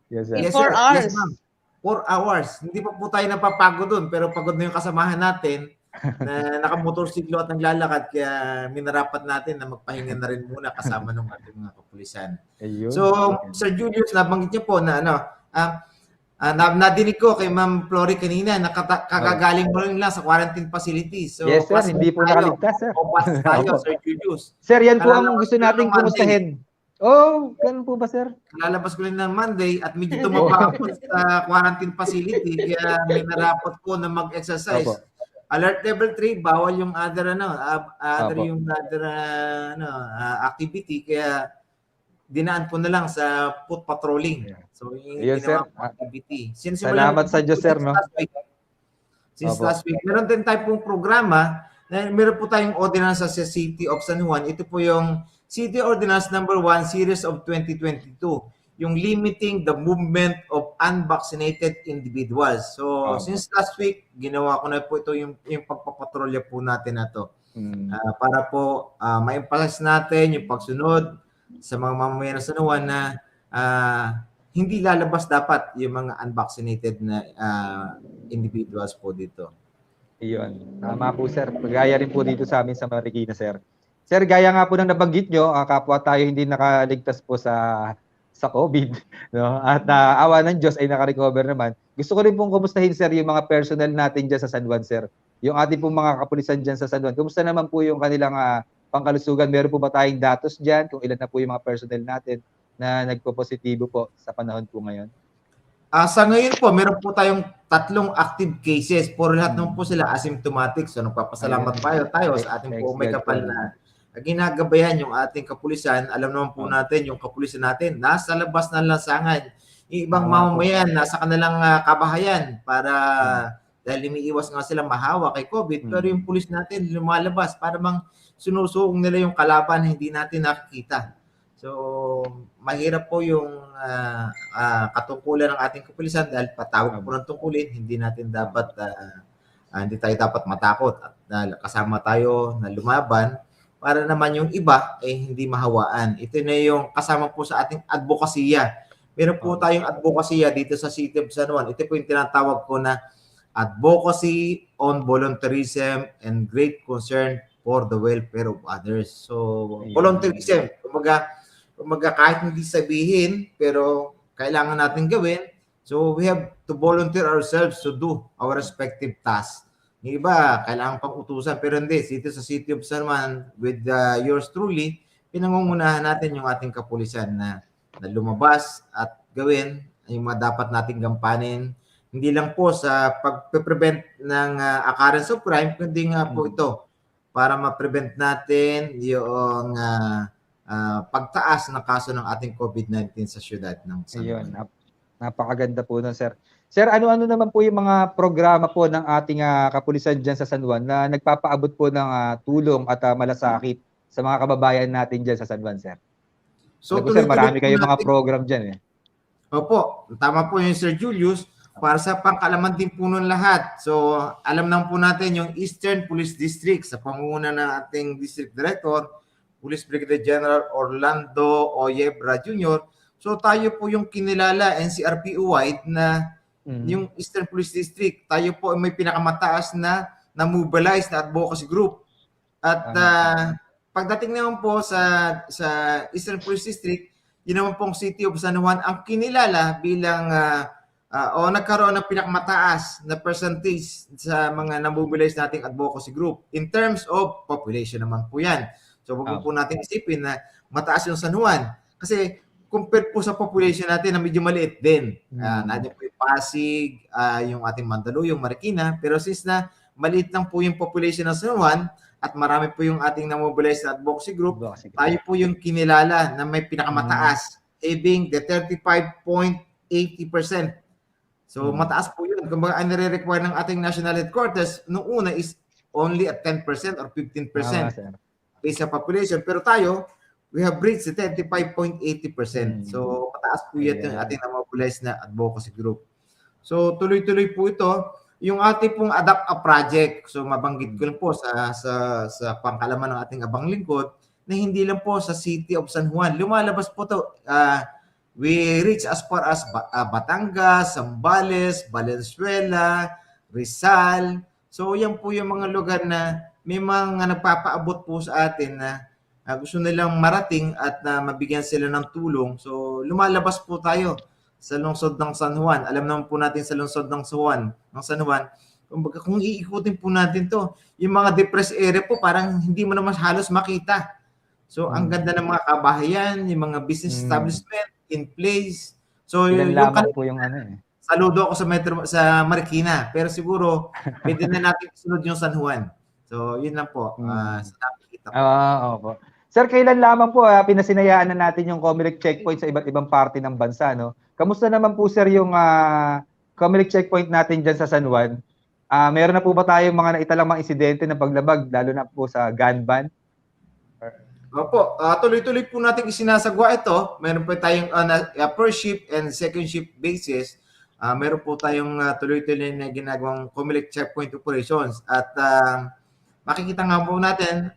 Yes, sir. In 4 hours. Yes, ma'am. 4 hours. Hindi pa po tayo napapagod doon, pero pagod na yung kasamahan natin na nakamotorsiklo at naglalakad, kaya minarapat natin na magpahinga na rin muna kasama ng ating mga kapulisan. So, Sir Julius, nabanggit niyo po na nadinig ko kay Ma'am Flory kanina, kakagaling mo lang sa quarantine facilities. So, yes, sir. Hindi po nakaligtas, sir. Pass tayo, Sir Julius. Sir, yan po ang gusto nating kumustahin. Ganun po ba, sir? Lalabas ko rin ng Monday at medyo tumaba ako sa quarantine facility kaya may narapot ko na mag-exercise. Alert level 3, bawal yung other activity, kaya dinaan po na lang sa foot patrolling. So, yung sir. Activity. Salamat sa Diyos, sir, no? Since last week, meron din tayo pong programa na meron po tayong ordinance sa City of San Juan. Ito po yung City Ordinance number 1 Series of 2022, yung limiting the movement of unvaccinated individuals. So, since last week, ginawa ko na po ito yung pagpapatrolya po natin na to. Para po ma-emphasize natin yung pagsunod sa mga mamamayan ng San Juan na hindi lalabas dapat yung mga unvaccinated na individuals po dito. Iyon. Tama po, sir. Gaya rin po dito sa amin sa Marikina, sir. Sir, gaya nga po ng nabanggit nyo, kapwa tayo hindi nakaligtas po sa COVID, no? At awa ng Diyos ay naka-recover naman. Gusto ko rin pong kumustahin, sir, yung mga personnel natin dyan sa San Juan, sir. Yung ating pong mga kapulisan dyan sa San Juan. Kumusta naman po yung kanilang pangkalusugan? Meron po ba tayong datos dyan kung ilan na po yung mga personnel natin na nagpo-positibo po sa panahon po ngayon? Sa ngayon po, meron po tayong 3 active cases. Por lahat naman po sila asymptomatic. So, nagpapasalamat tayo sa ating po may kapal na ginagabayan yung ating kapulisan. Alam naman po natin, yung kapulisan natin, nasa labas ng lansangan. Yung ibang mamamayan, nasa kanilang kabahayan para dahil umiiwas nga sila mahawa kay COVID. Pero yung pulis natin, lumalabas para bang sinusuong nila yung kalaban na hindi natin nakikita. So, mahirap po yung katungkulan ng ating kapulisan dahil patawag po ng tungkulin, hindi tayo dapat matakot at kasama tayo na lumaban para naman yung iba ay hindi mahawaan. Ito na yung kasama po sa ating advokasya. Meron po tayong advokasya dito sa City of San Juan. Ito po yung tinatawag ko na Advocacy on Volunteerism and Great Concern for the Welfare of Others. So, volunteerism. Kumbaga kahit hindi sabihin, pero kailangan natin gawin. So, we have to volunteer ourselves to do our respective tasks. Yung iba, kailangan pang utusan. Pero hindi, dito sa City of San Juan, with yours truly, pinangungunahan natin yung ating kapulisan na lumabas at gawin yung mga dapat nating gampanin. Hindi lang po sa pag-prevent ng occurrence of crime, kundi nga po ito para ma-prevent natin yung pagtaas ng kaso ng ating COVID-19 sa syudad ng San Juan. Napakaganda po nun, sir. Sir, ano-ano naman po yung mga programa po ng ating kapulisan dyan sa San Juan na nagpapaabot po ng tulong at malasakit sa mga kababayan natin dyan sa San Juan, sir? So, sir, marami kayong mga program dyan. Opo, tama po yung Sir Julius. Para sa pangkalaman din po nun lahat. So, alam naman po natin yung Eastern Police District sa pangunguna ng ating District Director, Police Brigadier General Orlando Oyebra Jr. So tayo po yung kinilala NCRPO-wide na yung Eastern Police District. Tayo po ay may pinakamataas na mobilized na advocacy group. At pagdating naman po sa Eastern Police District, yun naman pong City of San Juan ang kinilala bilang o nagkaroon ng pinakamataas na percentage sa mga namobilize nating advocacy group. In terms of population naman po yan. So wag po natin isipin na mataas yung San Juan. Kasi compared po sa population natin na medyo maliit din. Nandiyan po yung Pasig, yung ating Mandaluyong, Marikina. Pero since na maliit lang po yung population ng San Juan at marami po yung ating namobilize na advocacy group, tayo po yung kinilala na may pinakamataas, having the 35.80%. So mataas po yun. Kung ang nire-require ng ating national headquarters, nung una is only at 10% or 15% based sa population. Pero tayo, we have reached the 35.80%. So mataas po yun yung ating namobilize na advocacy group. So tuloy-tuloy po ito. Yung ating pong Adapt a Project, so mabanggit ko lang po sa pangkalaman ng ating abang lingkod, na hindi lang po sa City of San Juan. Lumalabas po ito. We reach as far as Batangas, Zambales, Valenzuela, Rizal. So yan po yung mga lugar na may mga nagpapaabot po sa atin na gusto nilang marating at mabigyan sila ng tulong. So lumalabas po tayo sa lungsod ng San Juan. Alam naman po natin sa lungsod ng San Juan, kung iikutin po natin to, yung mga depressed area po parang hindi mo naman halos makita. So ang ganda ng mga kabahayan, yung mga business establishment in place. So yung po yung saludo ako sa Marikina, pero siguro pwede na natin isunod yung San Juan. So yun lang po. Sa nakikita ko. Opo. Sir, kailan lamang po pinasinayaan na natin yung COMELEC checkpoint sa iba't ibang parte ng bansa, no? Kamusta naman po, sir, yung COMELEC checkpoint natin dyan sa San Juan? Meron na po ba tayong mga naitalang mga insidente ng paglabag, lalo na po sa gun ban? Opo, tuloy-tuloy po natin isinasagwa ito. Meron po tayong first shift and second shift basis. Meron po tayong tuloy-tuloy na ginagawang COMELEC checkpoint operations. At makikita nga po natin,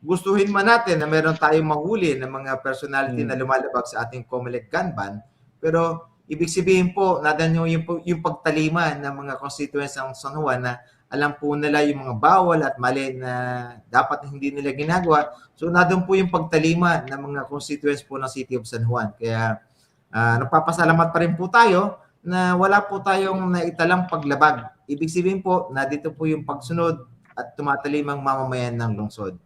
gustuhin man natin na meron tayong mahuli ng mga personality na lumalabag sa ating COMELEC gun ban. Pero ibig sabihin po, natin yung pagtalima ng mga constituents ng San Juan na alam po nila yung mga bawal at mali na dapat hindi nila ginagawa. So, nandun po yung pagtalima ng mga constituents po ng City of San Juan. Kaya, nagpapasalamat pa rin po tayo na wala po tayong naitalang paglabag. Ibig sabihin po, na dito po yung pagsunod at tumatalimang mamamayan ng lungsod.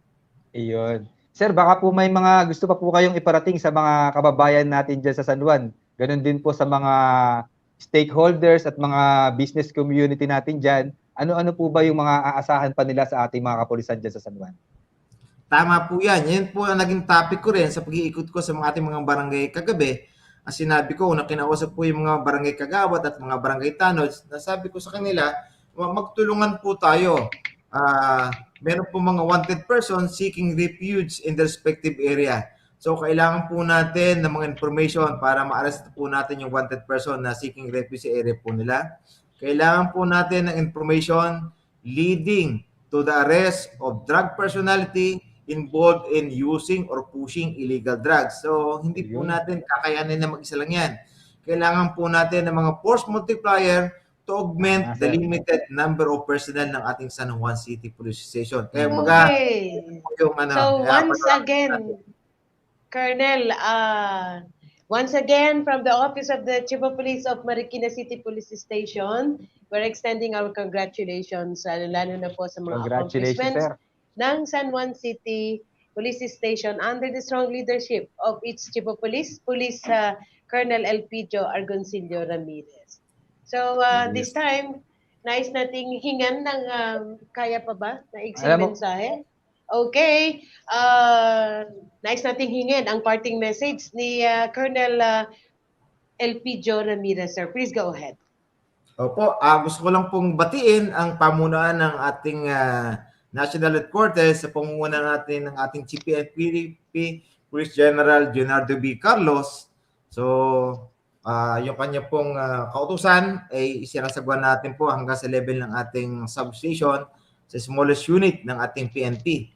Iyon. Sir, baka po may mga gusto pa po kayong iparating sa mga kababayan natin dyan sa San Juan. Ganon din po sa mga stakeholders at mga business community natin dyan. Ano-ano po ba yung mga aasahan pa nila sa ating mga kapulisan dyan sa San Juan? Tama po yan. Yan po ang naging topic ko rin sa pag-iikot ko sa mga ating mga barangay kagabi. Ang sinabi ko na kinausap po yung mga barangay kagawad at mga barangay tanods, nasabi ko sa kanila, magtulungan po tayo. Meron po mga wanted persons seeking refuge in the respective area. So kailangan po natin ng mga information para ma-arrest po natin yung wanted person na seeking refuge sa area po nila. Kailangan po natin ng information leading to the arrest of drug personality involved in using or pushing illegal drugs. So, hindi po natin kakayanin na mag-isa lang yan. Kailangan po natin ng mga force multiplier to augment the limited number of personnel ng ating San Juan City Police Station. Kaya yung, so, once again, Colonel, once again, from the Office of the Chief of Police of Marikina City Police Station, we're extending our congratulations, lalo na po sa mga accomplishments ng San Juan City Police Station under the strong leadership of its Chief of Police, Colonel Elpidio Argoncillo Ramirez. So, this time, nais nating hingan ng kaya pa ba na iksing mensahe? Okay. Nais nating hingin ang parting message ni Colonel Elpidio Ramirez, sir. Please go ahead. Opo, gusto ko lang pong batiin ang pamunuan ng ating National Headquarters sa pamumuno natin ng ating Chief PNP, Police General Leonardo B. Carlos. So, yung kanya pong kautusan ay isinasagwa natin po hanggang sa level ng ating substation sa smallest unit ng ating PNP.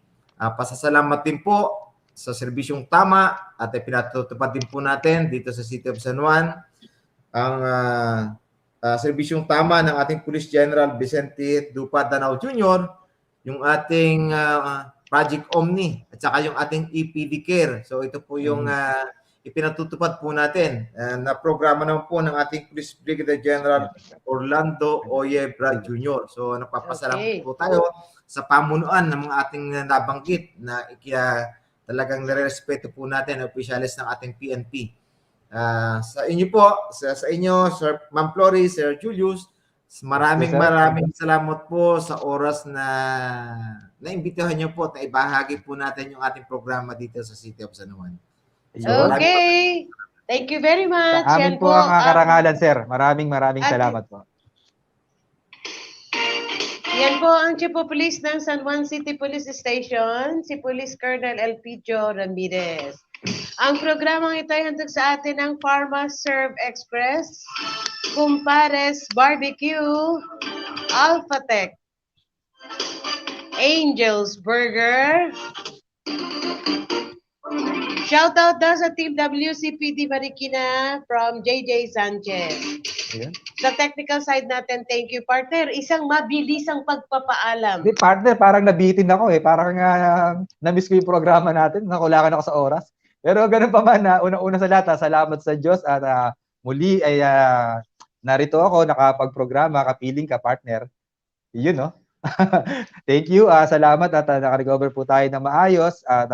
Pasasalamat din po sa serbisyong tama at pinatutupad din po natin dito sa City of San Juan ang serbisyong tama ng ating Police General Vicente Dupa Danao Jr., yung ating Project Omni at saka yung ating EPD Care. So ito po yung ipinatutupad po natin na programa naman po ng ating Police Brigadier General Orlando Oyebra Jr. So napapasalamat po tayo sa pamunuan ng mga ating nabanggit na talagang nirespeto po natin ang opisyalis ng ating PNP. Sa inyo po, sa inyo, Sir Ma'am Flory, Sir Julius, maraming salamat po sa oras na naimbitahan niyo po at ibahagi po natin yung ating programa dito sa City of San Juan. So, okay. Thank you very much. Sa amin po ang karangalan, sir. Maraming salamat po. Yan po ang Chief of Police ng San Juan City Police Station, si Police Colonel Elpidio Ramirez. Ang programang ito ay handog sa atin ng Pharma Serve Express, Kumpares Barbecue, Alphatech, Angels Burger. Shoutout daw sa Team WCPD Marikina from JJ Sanchez. Ayan. Sa technical side natin, thank you partner. Isang mabilisang pagpapaalam. Di, partner, parang nabitin ako eh. Parang na-miss ko yung programa natin. Nakulangan ako sa oras. Pero ganun pa man, una-una sa lahat, salamat sa Diyos at muli ay narito ako, nakapag-programa, kapiling ka, partner. Yun, no? Thank you. Salamat at nakarecover po tayo ng maayos at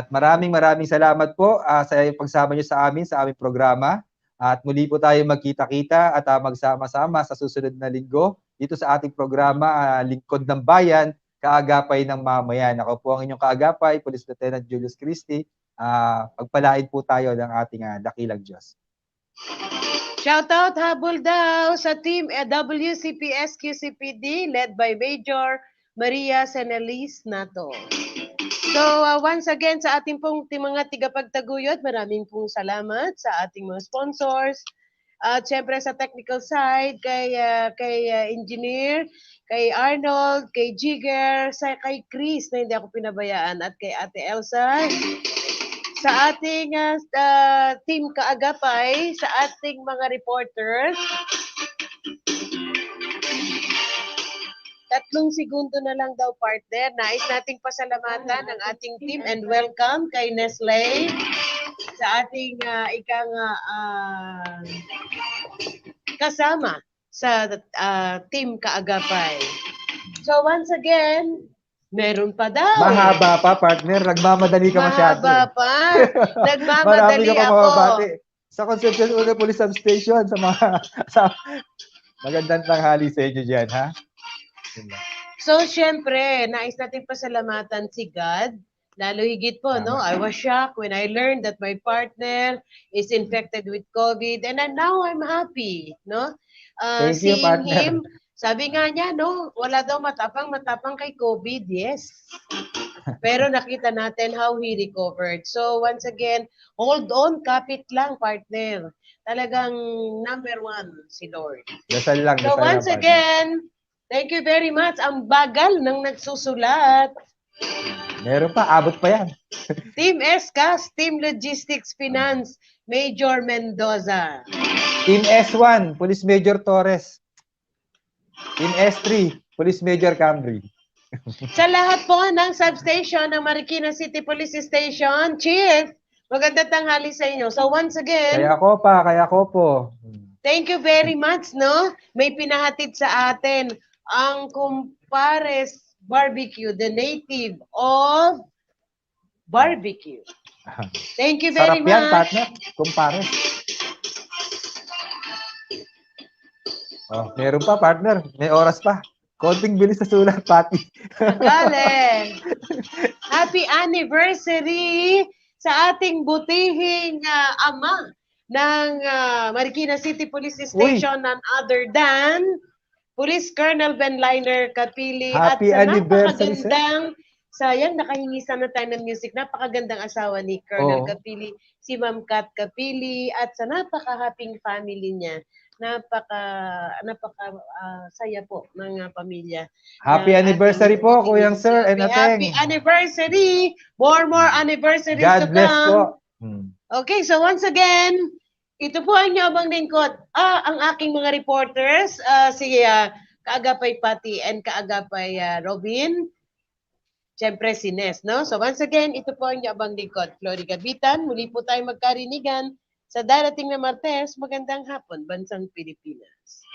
maraming salamat po sa pagsama niyo sa aming programa. At muli po tayo magkita-kita at magsama-sama sa susunod na linggo dito sa ating programa, Lingkod ng Bayan, Kaagapay ng Mamayan. Ako po ang inyong kaagapay, Police Lieutenant Julius Christie. Pagpalain po tayo ng ating dakilang Diyos. Shoutout habol daw sa Team WCPS QCPD led by Major Maria Senelis Nato. So once again sa ating pong mga tigapagtaguyod, maraming pong salamat sa ating mga sponsors. At syempre sa technical side, kay Engineer, kay Arnold, kay Jigger, kay Chris na hindi ako pinabayaan, at kay Ate Elsa. Sa ating team kaagapay, sa ating mga reporters. 3 segundo na lang daw partner. Nais nating pasalamatan ang ating team and welcome kay Nestle sa ating kasama sa team kaagapay. So once again, meron pa daw. Mahaba pa, partner. Nagmamadali ka masyado. Mahaba pa. Nagmamadali ako. Sa Concepcion Una Police Substation, magandang tanghali sa inyo dyan, ha? So, syempre, nais natin pasalamatan si God. Lalo higit po, no? I was shocked when I learned that my partner is infected with COVID and now I'm happy, no? Thank you, partner. Him, sabi nga niya, no? Wala daw matapang kay COVID, yes. Pero nakita natin how he recovered. So, once again, hold on, kapit lang, partner. Talagang number 1 si Lord. Dasal lang, so, once again, thank you very much. Ang bagal ng nagsusulat. Meron pa, abot pa yan. Team SCAS, Team Logistics Finance, Major Mendoza. Team S1, Police Major Torres. Team S3, Police Major Camry. Sa lahat po ng substation ng Marikina City Police Station, Chief, magandang tanghali sa inyo. So once again, Kaya ko po. Thank you very much, no? May pinahatid sa atin ang Kumpares Barbecue, the native of barbecue. Thank you very Sarap yan, much. partner. Kumpares. Oh, meron pa, partner. May oras pa. Konting bilis sa sulat, Pati. Galing. Happy anniversary sa ating butihing ama ng Marikina City Police Station, none other than Police Colonel Ben Liner Capili. Happy at sa anniversary, napakagandang, sayang nakahingi sana tayo ng music, napakagandang asawa ni Colonel Capili, si Ma'am Kat Capili, at sa napaka-happy family niya. saya po ng pamilya. Happy ng anniversary ating po, Kuyang Sir and Happy Ateng. anniversary! More anniversaries to God bless po. come. Okay, so once again, ito po ang inyong lingkod. Ang aking mga reporters, si Kaagapay Pati and Kaagapay Robin. Siyempre si Nes, no? So once again, ito po ang inyong lingkod. Flory Gabitan, muli po tayo magkarinigan sa darating na Martes. Magandang hapon, Bansang Pilipinas.